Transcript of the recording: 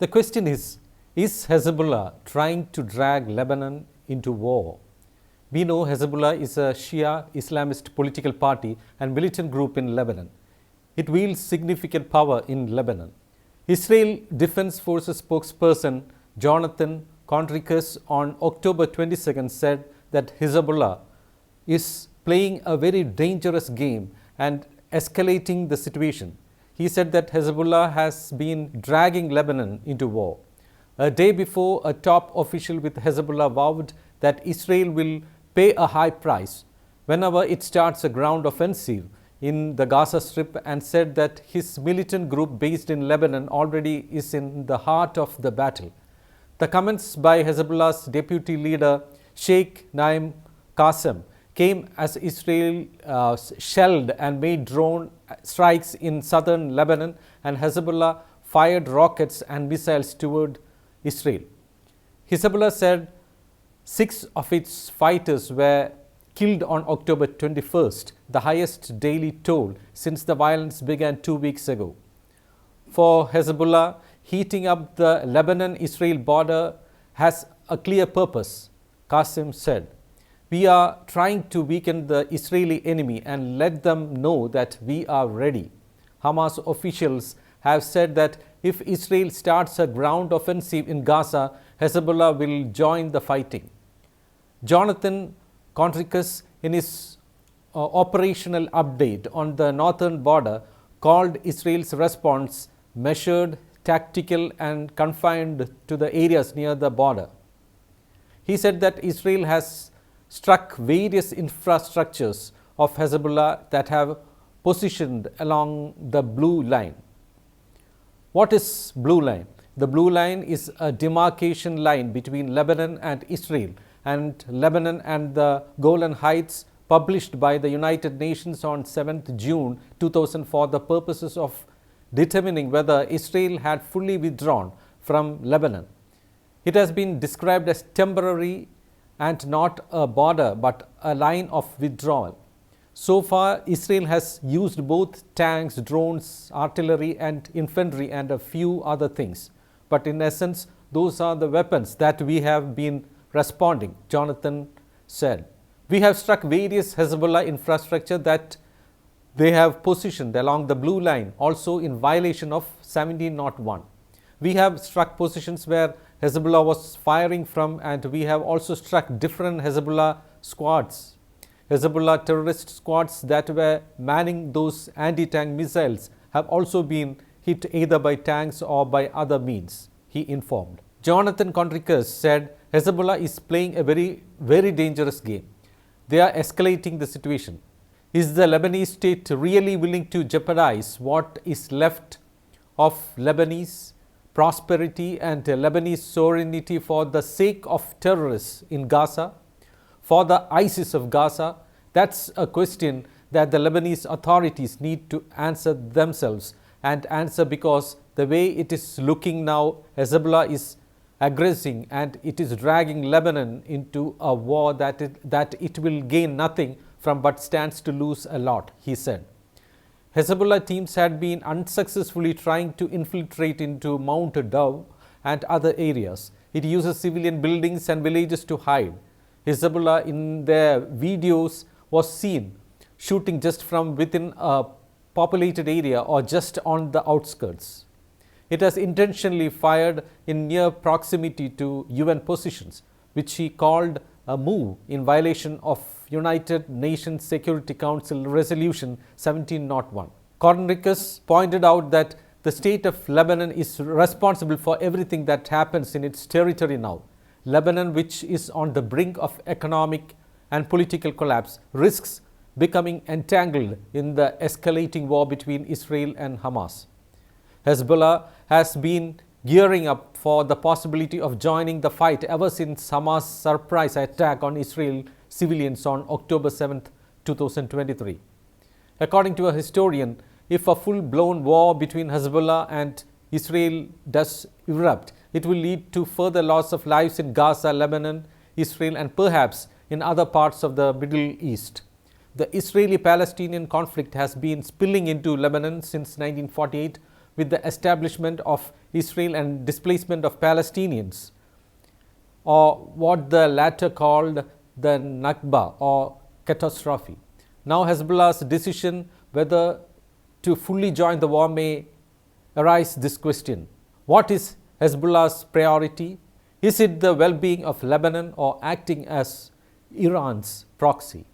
The question is Hezbollah trying to drag Lebanon into war? We know Hezbollah is a Shia Islamist political party and militant group in Lebanon. It wields significant power in Lebanon. Israel Defense Forces spokesperson Jonathan Conricus on October 22nd said that Hezbollah is playing a very dangerous game and escalating the situation. He said that Hezbollah has been dragging Lebanon into war. A day before, a top official with Hezbollah vowed that Israel will pay a high price whenever it starts a ground offensive in the Gaza Strip, and said that his militant group based in Lebanon already is in the heart of the battle. The comments by Hezbollah's deputy leader Sheikh Naim Qassem came as Israel shelled and made drone strikes in southern Lebanon, and Hezbollah fired rockets and missiles toward Israel. Hezbollah said 6 of its fighters were killed on October 21st, the highest daily toll since the violence began 2 weeks ago. For Hezbollah, heating up the Lebanon-Israel border has a clear purpose, Qassem said. We are trying to weaken the Israeli enemy and let them know that we are ready. Hamas officials have said that if Israel starts a ground offensive in Gaza, Hezbollah will join the fighting. Jonathan Conricus, in his operational update on the northern border, called Israel's response measured, tactical and confined to the areas near the border. He said that Israel has struck various infrastructures of Hezbollah that have positioned along the blue line. What is blue line? The blue line is a demarcation line between Lebanon and Israel, and Lebanon and the Golan Heights, published by the United Nations on 7th June 2000 for the purposes of determining whether Israel had fully withdrawn from Lebanon. It has been described as temporary and not a border but a line of withdrawal. So far, Israel has used both tanks, drones, artillery and infantry and a few other things. But in essence, those are the weapons that we have been responding, Jonathan said. We have struck various Hezbollah infrastructure that they have positioned along the blue line, also in violation of 1701. We have struck positions where Hezbollah was firing from, and we have also struck different Hezbollah squads, Hezbollah terrorist squads that were manning those anti-tank missiles have also been hit either by tanks or by other means, he informed. Jonathan Conricus said Hezbollah is playing a very dangerous game. They are escalating the situation. Is the Lebanese state really willing to jeopardize what is left of Lebanese prosperity and Lebanese sovereignty for the sake of terrorists in Gaza, for the ISIS of Gaza? That's a question that the Lebanese authorities need to answer themselves, and answer, because the way it is looking now, Hezbollah is aggressing and it is dragging Lebanon into a war that it will gain nothing from but stands to lose a lot, he said. Hezbollah teams had been unsuccessfully trying to infiltrate into Mount Dov and other areas. It uses civilian buildings and villages to hide. Hezbollah in their videos was seen shooting just from within a populated area or just on the outskirts. It has intentionally fired in near proximity to UN positions, which he called a move in violation of United Nations Security Council Resolution 1701. Conricus pointed out that the state of Lebanon is responsible for everything that happens in its territory now. Lebanon, which is on the brink of economic and political collapse, risks becoming entangled in the escalating war between Israel and Hamas. Hezbollah has been gearing up for the possibility of joining the fight ever since Hamas' surprise attack on Israel civilians on October 7, 2023. According to a historian, if a full-blown war between Hezbollah and Israel does erupt, it will lead to further loss of lives in Gaza, Lebanon, Israel, and perhaps in other parts of the Middle East. The Israeli-Palestinian conflict has been spilling into Lebanon since 1948, with the establishment of Israel and displacement of Palestinians, or what the latter called the Nakba or catastrophe. Now Hezbollah's decision whether to fully join the war may arise this question: what is Hezbollah's priority? Is it the well-being of Lebanon or acting as Iran's proxy?